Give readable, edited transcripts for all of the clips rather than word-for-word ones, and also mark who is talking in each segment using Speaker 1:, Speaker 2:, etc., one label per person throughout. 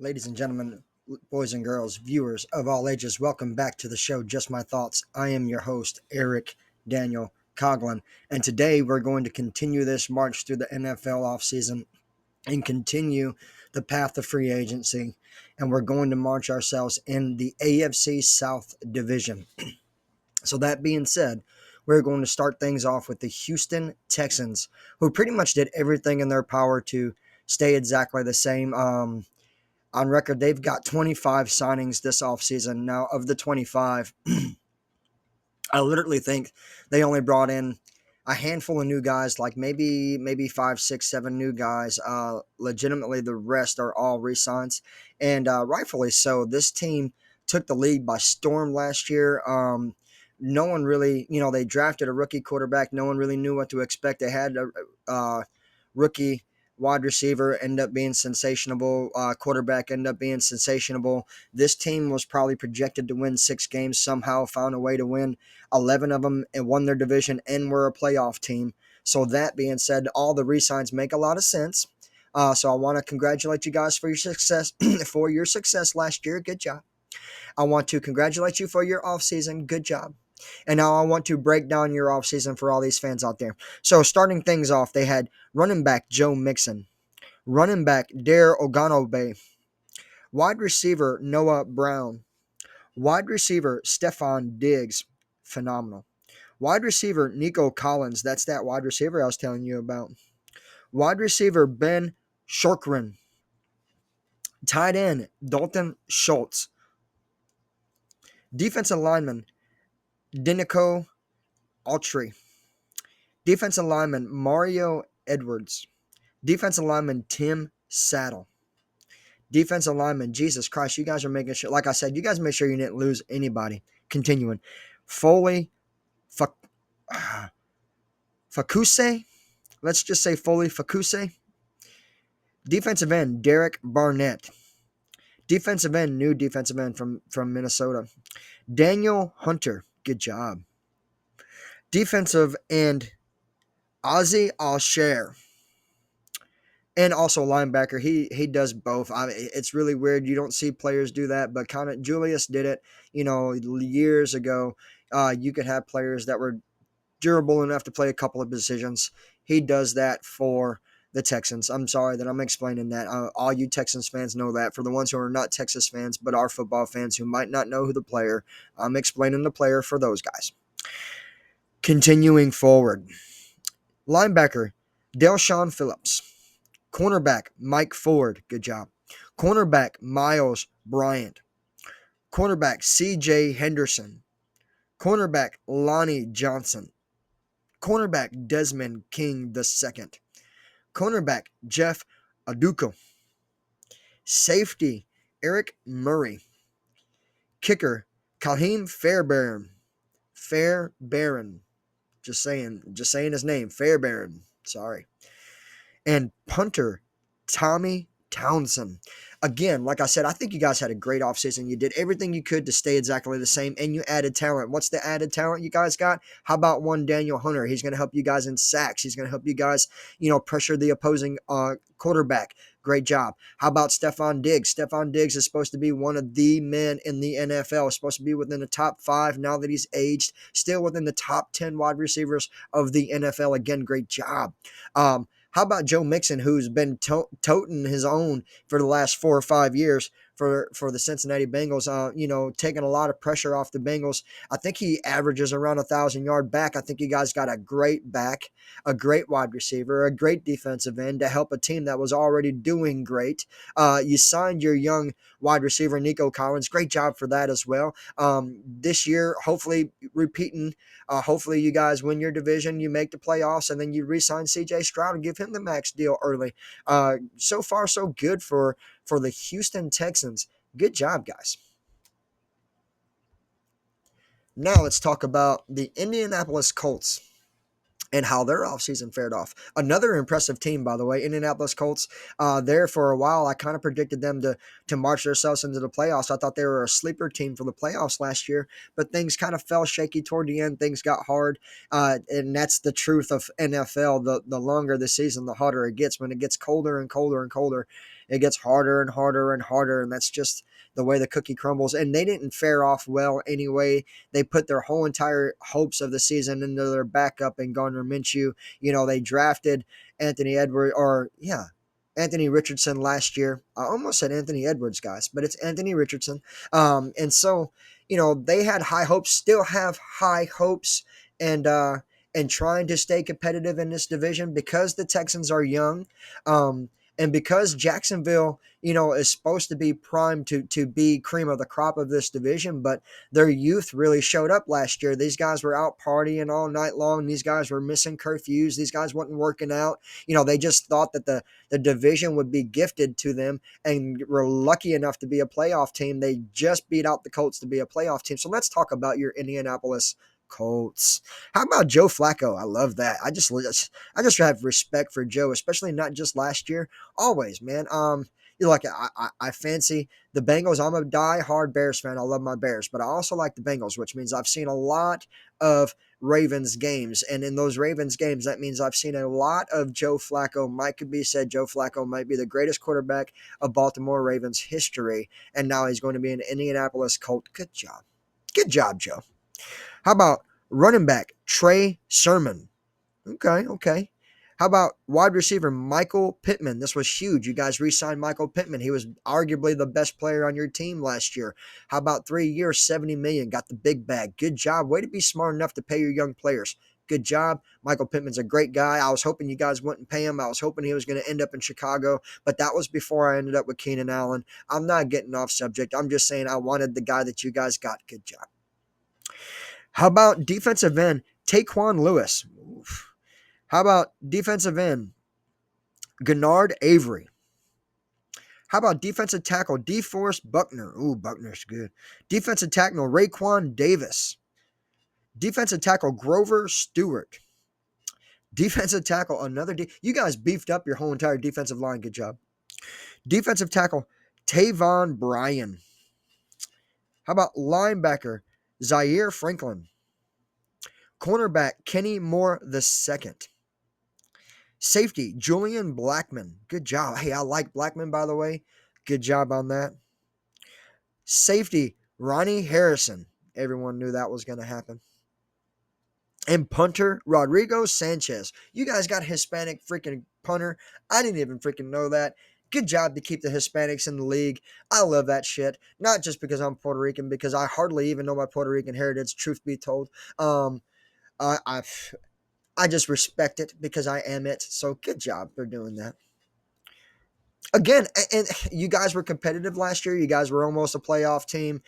Speaker 1: Ladies and gentlemen, boys and girls, viewers of all ages, welcome back to the show, Just My Thoughts. I am your host, Erick Daniel Coughlin, and today we're going to continue this march through the NFL offseason and continue the path of free agency, and we're going to march ourselves in the AFC South division. So that being said, we're going to start things off with the Houston Texans, who pretty much did everything in their power to stay exactly the same. On record, they've got 25 signings this offseason. Now, of the 25, I literally think they only brought in a handful of new guys, like maybe five, six, seven new guys. Legitimately, the rest are all re-signs, and rightfully so. This team took the league by storm last year. No one really, they drafted a rookie quarterback. No one really knew what to expect. They had a rookie wide receiver end up being sensational. Quarterback end up being sensational. This team was probably projected to win 6 games. Somehow found a way to win 11 of them and won their division and were a playoff team. So that being said, all the re-signs make a lot of sense. So I want to congratulate you guys for your success last year. Good job. I want to congratulate you for your offseason. Good job. And now I want to break down your offseason for all these fans out there. So starting things off, they had running back Joe Mixon, running back Dare Oganobe, wide receiver Noah Brown, wide receiver Stephon Diggs, phenomenal. Wide receiver Nico Collins, that's that wide receiver I was telling you about. Wide receiver Ben Shorkran. Tight end Dalton Schultz. Defensive lineman Denico Autry. Defensive lineman Mario Edwards. Defensive lineman Tim Saddle. Defensive lineman, Jesus Christ, you guys are making sure, like I said, you guys make sure you didn't lose anybody. Continuing. Foley Fakuse. Let's just say Foley Fakuse. Defensive end, Derek Barnett. Defensive end, new defensive end from Minnesota. Daniel Hunter. Good job. Defensive end, Ozzy Alshare. And also linebacker, he does both. It's really weird. You don't see players do that, but kind of Julius did it, years ago. You could have players that were durable enough to play a couple of positions. He does that for the Texans. I'm sorry that I'm explaining that. All you Texans fans know that. For the ones who are not Texas fans but are football fans who might not know who the player, I'm explaining the player for those guys. Continuing forward. Linebacker, Delshawn Phillips. Cornerback, Mike Ford. Good job. Cornerback, Miles Bryant. Cornerback, C.J. Henderson. Cornerback, Lonnie Johnson. Cornerback, Desmond King II. Cornerback, Jeff Aduko. Safety, Eric Murray. Kicker, Kahim Fairbairn. Fairbairn. Just saying his name. Fairbairn. Sorry. And punter, Tommy Townsend. Again, like I said, I think you guys had a great offseason. You did everything you could to stay exactly the same, and you added talent. What's the added talent you guys got? How about one Daniel Hunter? He's going to help you guys in sacks. He's going to help you guys, pressure the opposing quarterback. Great job. How about Stephon Diggs? Stephon Diggs is supposed to be one of the men in the NFL. He's supposed to be within the top 5 now that he's aged. Still within the top 10 wide receivers of the NFL. Again, great job. How about Joe Mixon, who's been toting his own for the last 4 or 5 years for the Cincinnati Bengals, taking a lot of pressure off the Bengals. I think he averages around 1,000-yard back. I think you guys got a great back, a great wide receiver, a great defensive end to help a team that was already doing great. You signed your young wide receiver, Nico Collins. Great job for that as well. This year, hopefully repeating, hopefully you guys win your division, you make the playoffs, and then you re-sign C.J. Stroud and give him the max deal early. So far, so good for the Houston Texans. Good job, guys. Now let's talk about the Indianapolis Colts and how their offseason fared off. Another impressive team, by the way, Indianapolis Colts. There for a while, I kind of predicted them to march themselves into the playoffs. I thought they were a sleeper team for the playoffs last year, but things kind of fell shaky toward the end. Things got hard, and that's the truth of NFL. The longer the season, the hotter it gets. When it gets colder and colder and colder, it gets harder and harder and harder, and that's just the way the cookie crumbles. And they didn't fare off well anyway. They put their whole entire hopes of the season into their backup and Gardner Minshew. They drafted Anthony Edwards, or yeah, Anthony Richardson last year. I almost said Anthony Edwards, guys, but it's Anthony Richardson. And so, they had high hopes, still have high hopes, and trying to stay competitive in this division because the Texans are young, and because Jacksonville, is supposed to be primed to be cream of the crop of this division, but their youth really showed up last year. These guys were out partying all night long. These guys were missing curfews. These guys wasn't working out. They just thought that the division would be gifted to them and were lucky enough to be a playoff team. They just beat out the Colts to be a playoff team. So let's talk about your Indianapolis Colts. How about Joe Flacco? I love that. I just have respect for Joe, especially not just last year, always, man. I fancy the Bengals. I'm a die-hard Bears fan. I love my Bears, but I also like the Bengals, which means I've seen a lot of Ravens games, and in those Ravens games, that means I've seen a lot of Joe Flacco. Could be said Joe Flacco might be the greatest quarterback of Baltimore Ravens history, and now he's going to be an Indianapolis Colt. Good job, Joe. How about running back Trey Sermon? Okay. How about wide receiver Michael Pittman? This was huge. You guys re-signed Michael Pittman. He was arguably the best player on your team last year. How about 3 years, $70 million? Got the big bag. Good job. Way to be smart enough to pay your young players. Good job. Michael Pittman's a great guy. I was hoping you guys wouldn't pay him. I was hoping he was going to end up in Chicago, but that was before I ended up with Keenan Allen. I'm not getting off subject. I'm just saying I wanted the guy that you guys got. Good job. How about defensive end Taquan Lewis? Oof. How about defensive end Gennard Avery? How about defensive tackle DeForest Buckner? Ooh, Buckner's good. Defensive tackle Raekwon Davis. Defensive tackle Grover Stewart. Defensive tackle you guys beefed up your whole entire defensive line. Good job. Defensive tackle Tavon Bryan. How about linebacker Zaire Franklin? Cornerback Kenny Moore II. Safety Julian Blackman. Good job. Hey, I like Blackman, by the way. Good job on that. Safety Ronnie Harrison. Everyone knew that was going to happen. And punter Rodrigo Sanchez. You guys got a Hispanic freaking punter. I didn't even freaking know that. Good job to keep the Hispanics in the league. I love that shit. Not just because I'm Puerto Rican, because I hardly even know my Puerto Rican heritage, truth be told. I just respect it because I am it. So good job for doing that. Again, and you guys were competitive last year. You guys were almost a playoff team.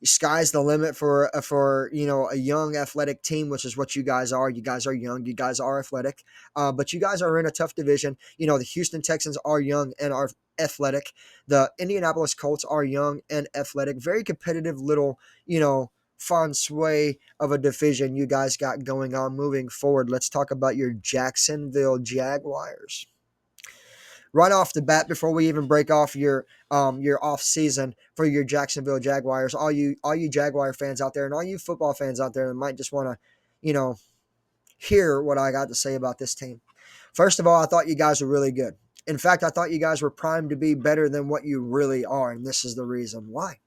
Speaker 1: Sky's the limit for a young athletic team, which is what you guys are. You guys are young. You guys are athletic. But you guys are in a tough division. The Houston Texans are young and are athletic. The Indianapolis Colts are young and athletic. Very competitive little, fun sway of a division you guys got going on moving forward. Let's talk about your Jacksonville Jaguars. Right off the bat, before we even break off your off season for your Jacksonville Jaguars, all you Jaguar fans out there and all you football fans out there that might just want to, hear what I got to say about this team. First of all, I thought you guys were really good. In fact, I thought you guys were primed to be better than what you really are, and this is the reason why.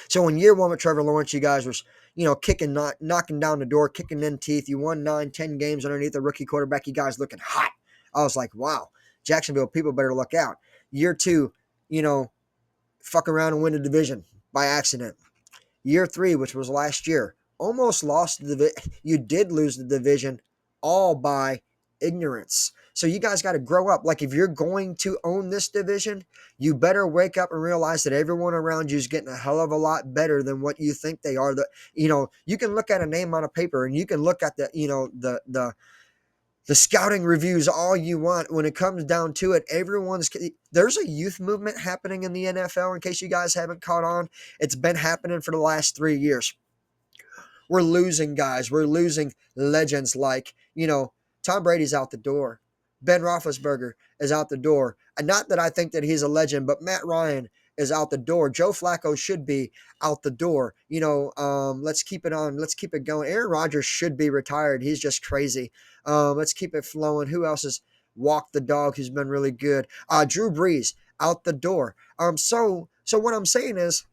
Speaker 1: So in year one with Trevor Lawrence, you guys were, knocking down the door, kicking in teeth. You won 9-10 games underneath the rookie quarterback. You guys looking hot. I was like, wow, Jacksonville, people better look out. Year two, fuck around and win the division by accident. Year three, which was last year, almost lost the division. You did lose the division all by ignorance. So you guys got to grow up. Like, if you're going to own this division, you better wake up and realize that everyone around you is getting a hell of a lot better than what you think they are. You can look at a name on a paper and you can look at the scouting reviews all you want. When it comes down to it, there's a youth movement happening in the NFL, in case you guys haven't caught on. It's been happening for the last 3 years. We're losing guys. We're losing legends like, Tom Brady's out the door. Ben Roethlisberger is out the door. And not that I think that he's a legend, but Matt Ryan is out the door. Joe Flacco should be out the door. Let's keep it on. Let's keep it going. Aaron Rodgers should be retired. He's just crazy. Let's keep it flowing. Who else is walk the dog, who's been really good. Drew Brees out the door. So what I'm saying is,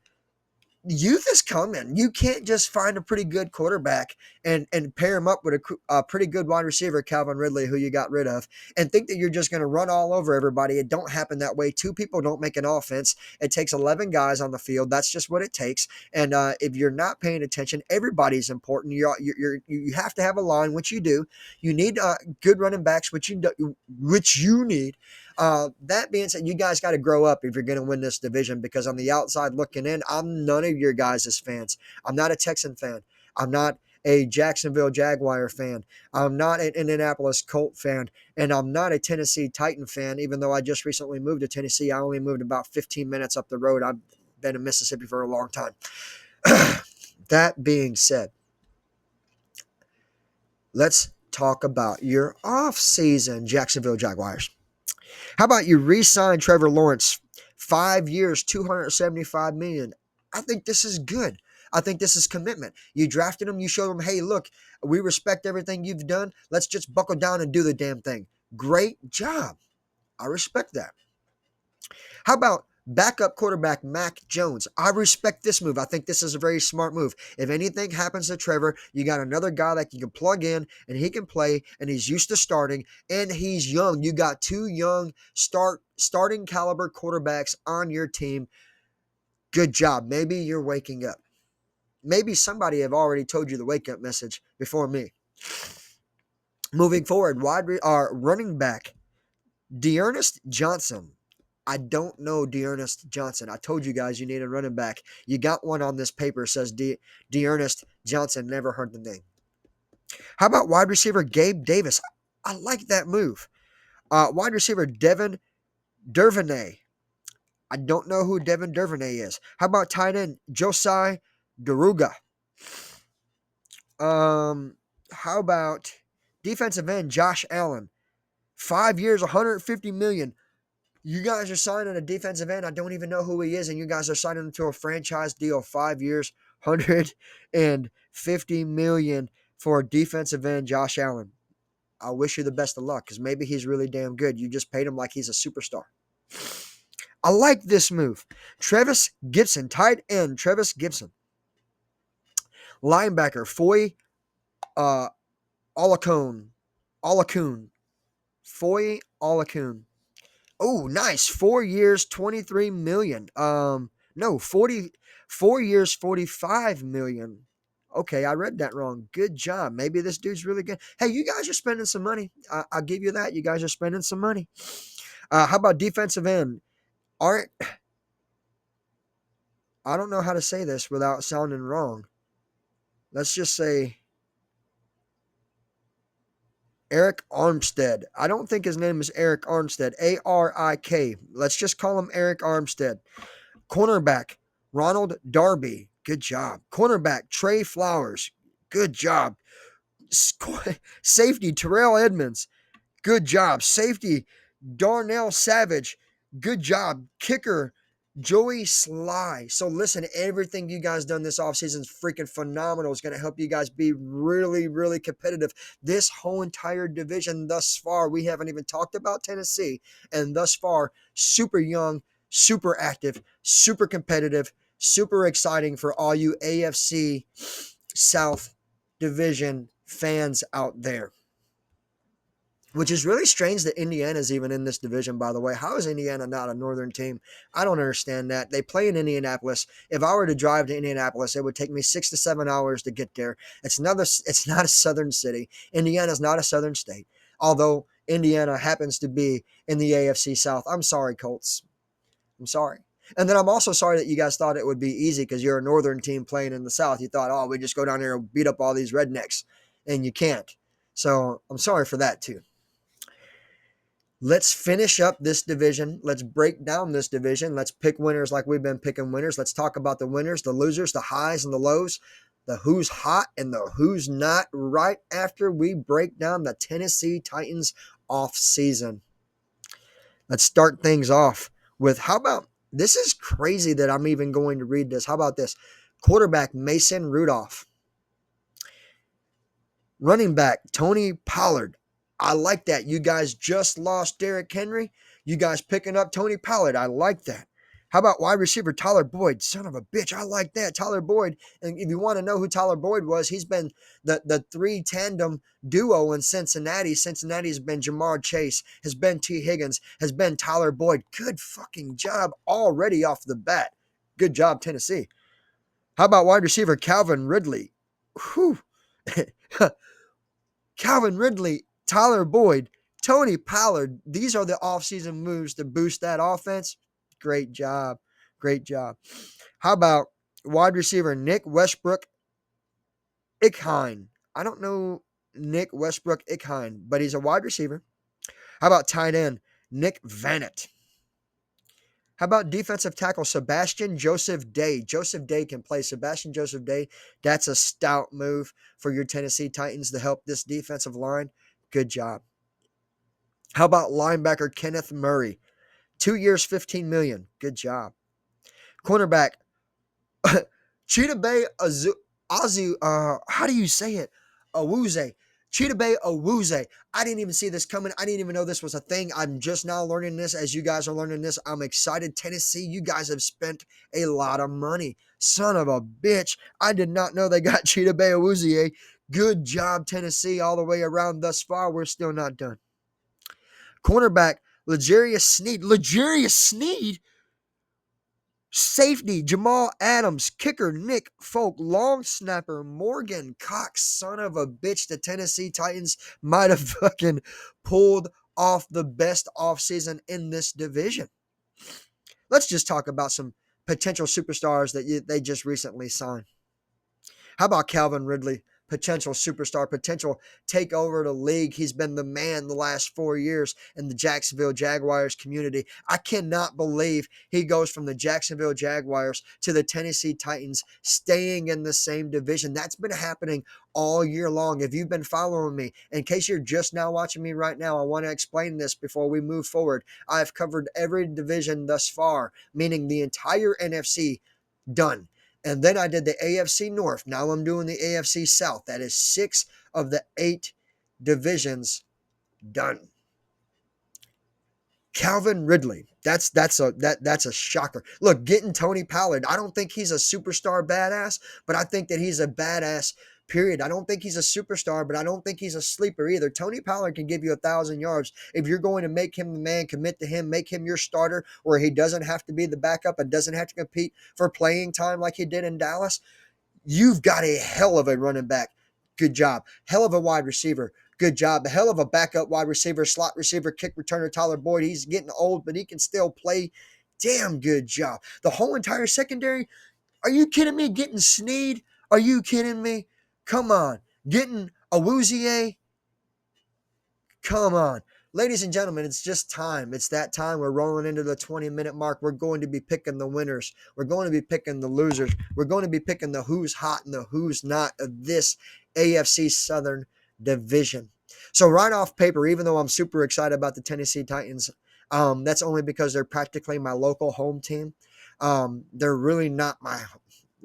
Speaker 1: youth is coming. You can't just find a pretty good quarterback and pair him up with a pretty good wide receiver, Calvin Ridley, who you got rid of, and think that you're just going to run all over everybody. It don't happen that way. Two people don't make an offense. It takes 11 guys on the field. That's just what it takes. And if you're not paying attention, everybody's important. You have to have a line, which you do. You need good running backs, which you need. That being said, you guys got to grow up if you're going to win this division, because on the outside looking in, I'm none of your guys' fans. I'm not a Texan fan. I'm not a Jacksonville Jaguar fan. I'm not an Indianapolis Colt fan. And I'm not a Tennessee Titan fan, even though I just recently moved to Tennessee. I only moved about 15 minutes up the road. I've been in Mississippi for a long time. That being said, let's talk about your off-season, Jacksonville Jaguars. How about you re-sign Trevor Lawrence? 5 years, $275 million. I think this is good. I think this is commitment. You drafted him. You showed him, hey, look, we respect everything you've done. Let's just buckle down and do the damn thing. Great job. I respect that. How about backup quarterback Mac Jones? I respect this move. I think this is a very smart move. If anything happens to Trevor, you got another guy that you can plug in and he can play, and he's used to starting, and he's young. You got two young starting caliber quarterbacks on your team. Good job. Maybe you're waking up. Maybe somebody have already told you the wake-up message before me. Moving forward, running back D'Ernest Johnson. I don't know D'Ernest Johnson. I told you guys you need a running back. You got one on this paper, says D'Ernest Johnson. Never heard the name. How about wide receiver Gabe Davis? I like that move. Wide receiver Devin Duvernay. I don't know who Devin Duvernay is. How about tight end Josiah Deruga? How about defensive end Josh Allen? 5 years, $150 million. You guys are signing a defensive end. I don't even know who he is, and you guys are signing him to a franchise deal. 5 years, $150 million for defensive end Josh Allen. I wish you the best of luck, because maybe he's really damn good. You just paid him like he's a superstar. I like this move. Trevis Gibson, tight end Trevis Gibson. Linebacker Foy Olakun. Foy Olakun. Oh, nice. 4 years, $23 million. 4 years, $45 million. Okay, I read that wrong. Good job. Maybe this dude's really good. Hey, you guys are spending some money. I'll give you that. You guys are spending some money. How about defensive end? I don't know how to say this without sounding wrong. Let's just say Erick Armstead. I don't think his name is Eric Armstead. A-R-I-K. Let's just call him Erick Armstead. Cornerback, Ronald Darby. Good job. Cornerback, Trey Flowers. Good job. Safety, Terrell Edmonds. Good job. Safety, Darnell Savage. Good job. Kicker, Joey Sly. So listen, everything you guys done this offseason is freaking phenomenal. It's going to help you guys be really, really competitive. This whole entire division thus far, we haven't even talked about Tennessee, and thus far, super young, super active, super competitive, super exciting for all you AFC South division fans out there. Which is really strange that Indiana's even in this division, by the way. How is Indiana not a northern team? I don't understand that. They play in Indianapolis. If I were to drive to Indianapolis, it would take me 6 to 7 hours to get there. It's not a southern city. Indiana's not a southern state. Although Indiana happens to be in the AFC South. I'm sorry, Colts. I'm sorry. And then I'm also sorry that you guys thought it would be easy because you're a northern team playing in the South. You thought, oh, we just go down here and beat up all these rednecks. And you can't. So I'm sorry for that, too. Let's finish up this division. Let's break down this division. Let's pick winners like we've been picking winners. Let's talk about the winners, the losers, the highs and the lows, the who's hot and the who's not, right after we break down the Tennessee Titans off season. Let's start things off with, how about, this is crazy that I'm even going to read this. How about this? Quarterback Mason Rudolph. Running back Tony Pollard. I like that. You guys just lost Derrick Henry. You guys picking up Tony Pollard. I like that. How about wide receiver Tyler Boyd? Son of a bitch. I like that. Tyler Boyd. And if you want to know who Tyler Boyd was, he's been the three tandem duo in Cincinnati. Cincinnati has been Jamar Chase, has been T. Higgins, has been Tyler Boyd. Good fucking job already off the bat. Good job, Tennessee. How about wide receiver Calvin Ridley? Whew. Calvin Ridley, Tyler Boyd, Tony Pollard. These are the offseason moves to boost that offense. Great job. Great job. How about wide receiver Nick Westbrook Ickheim? I don't know Nick Westbrook Ickheim, but he's a wide receiver. How about tight end Nick Vannett? How about defensive tackle Sebastian Joseph Day? Joseph Day can play. Sebastian Joseph Day, that's a stout move for your Tennessee Titans to help this defensive line. Good job. How about linebacker Kenneth Murray? 2 years, $15 million. Good job. Cornerback Cheetah Bay how do you say it? Awuzie. Cheetah Bay Awuzie. I didn't even see this coming. I didn't even know this was a thing. I'm just now learning this as you guys are learning this. I'm excited. Tennessee, you guys have spent a lot of money. Son of a bitch. I did not know they got Cheetah Bay Awuzie. Good job, Tennessee, all the way around thus far. We're still not done. Cornerback L'Jarius Sneed. L'Jarius Sneed? Safety, Jamal Adams. Kicker, Nick Folk. Long snapper, Morgan Cox. Son of a bitch. The Tennessee Titans might have fucking pulled off the best offseason in this division. Let's just talk about some potential superstars that they just recently signed. How about Calvin Ridley? Potential superstar, potential take over the league. He's been the man the last 4 years in the Jacksonville Jaguars community. I cannot believe he goes from the Jacksonville Jaguars to the Tennessee Titans, staying in the same division. That's been happening all year long. If you've been following me, in case you're just now watching me right now, I want to explain this before we move forward. I've covered every division thus far, meaning the entire NFC, done. And then I did the AFC North. Now I'm doing the AFC South. That is 6 of the 8 divisions done. Calvin Ridley. That's a shocker. Look, getting Tony Pollard. I don't think he's a superstar badass, but I think that he's a badass. Period. I don't think he's a superstar, but I don't think he's a sleeper either. Tony Pollard can give you 1,000 yards. If you're going to make him the man, commit to him, make him your starter, where he doesn't have to be the backup and doesn't have to compete for playing time like he did in Dallas, you've got a hell of a running back. Good job. Hell of a wide receiver. Good job. The hell of a backup wide receiver, slot receiver, kick returner, Tyler Boyd. He's getting old, but he can still play. Damn good job. The whole entire secondary. Are you kidding me? Getting Sneed? Are you kidding me? Come on. Getting Awuzie? Come on. Ladies and gentlemen, it's just time. It's that time. We're rolling into the 20-minute mark. We're going to be picking the winners. We're going to be picking the losers. We're going to be picking the who's hot and the who's not of this AFC Southern division. So right off paper, even though I'm super excited about the Tennessee Titans, that's only because they're practically my local home team. They're really not my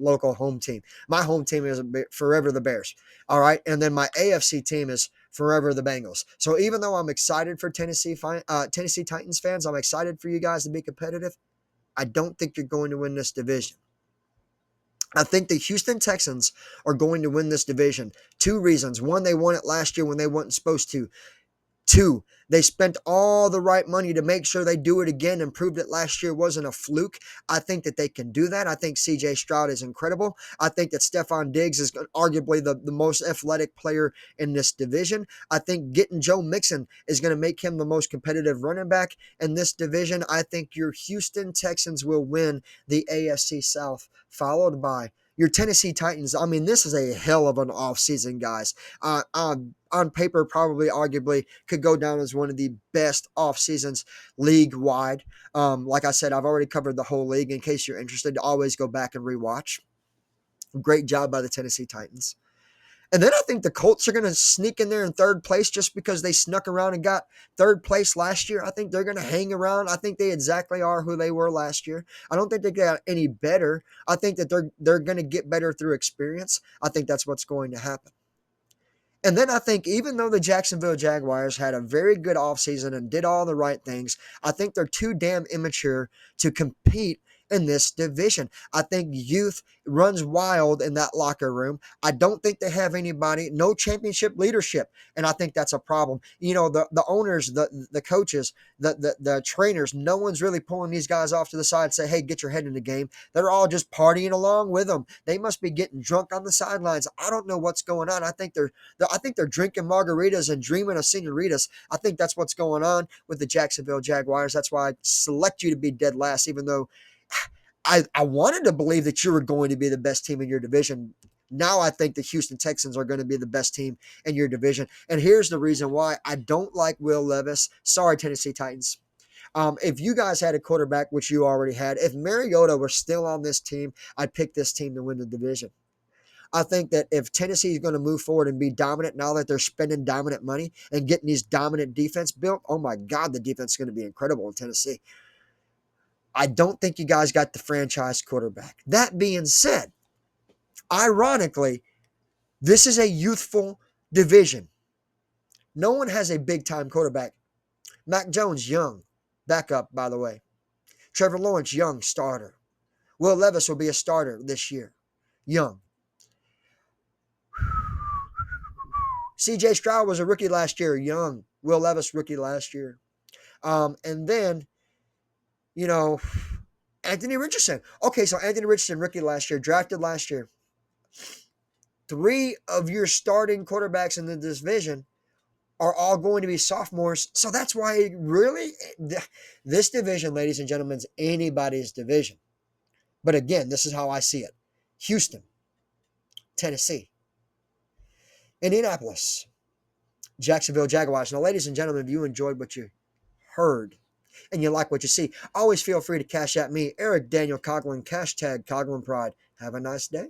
Speaker 1: local home team. My home team is forever the Bears. All right. And then my AFC team is forever the Bengals. So even though I'm excited for Tennessee Titans fans, I'm excited for you guys to be competitive. I don't think you're going to win this division. I think the Houston Texans are going to win this division. 2 reasons. 1, they won it last year when they weren't supposed to. 2, they spent all the right money to make sure they do it again and proved it last year wasn't a fluke. I think that they can do that. I think C.J. Stroud is incredible. I think that Stephon Diggs is arguably the most athletic player in this division. I think getting Joe Mixon is going to make him the most competitive running back in this division. I think your Houston Texans will win the AFC South, followed by your Tennessee Titans. I mean, this is a hell of an offseason, guys. On paper, probably arguably could go down as one of the best off seasons league wide. Like I said, I've already covered the whole league. In case you're interested, always go back and rewatch. Great job by the Tennessee Titans. And then I think the Colts are going to sneak in there in 3rd place just because they snuck around and got 3rd place last year. I think they're going to hang around. I think they exactly are who they were last year. I don't think they got any better. I think that they're going to get better through experience. I think that's what's going to happen. And then I think even though the Jacksonville Jaguars had a very good offseason and did all the right things, I think they're too damn immature to compete in this division. I think youth runs wild in that locker room. I don't think they have anybody, no championship leadership. And I think that's a problem. You know, the owners, the coaches, the trainers, no one's really pulling these guys off to the side and say, hey, get your head in the game. They're all just partying along with them. They must be getting drunk on the sidelines. I don't know what's going on. I think they're drinking margaritas and dreaming of senoritas. I think that's what's going on with the Jacksonville Jaguars. That's why I select you to be dead last, even though I wanted to believe that you were going to be the best team in your division. Now I think the Houston Texans are going to be the best team in your division. And here's the reason why I don't like Will Levis. Sorry, Tennessee Titans. If you guys had a quarterback, which you already had, if Mariota were still on this team, I'd pick this team to win the division. I think that if Tennessee is going to move forward and be dominant now that they're spending dominant money and getting these dominant defense built, oh my God, the defense is going to be incredible in Tennessee. I don't think you guys got the franchise quarterback. That being said, ironically, this is a youthful division. No one has a big-time quarterback. Mac Jones, young. Backup, by the way. Trevor Lawrence, young, starter. Will Levis will be a starter this year. Young. C.J. Stroud was a rookie last year, young. Will Levis, rookie last year. And then, you know, Anthony Richardson. Okay, so Anthony Richardson, rookie last year, drafted last year. 3 of your starting quarterbacks in the division are all going to be sophomores. So that's why really this division, ladies and gentlemen, is anybody's division. But again, this is how I see it. Houston, Tennessee, Indianapolis, Jacksonville Jaguars. Now, ladies and gentlemen, if you enjoyed what you heard and you like what you see, always feel free to cash at me, Erick Daniel Coughlin, hashtag Coughlin Pride. Have a nice day.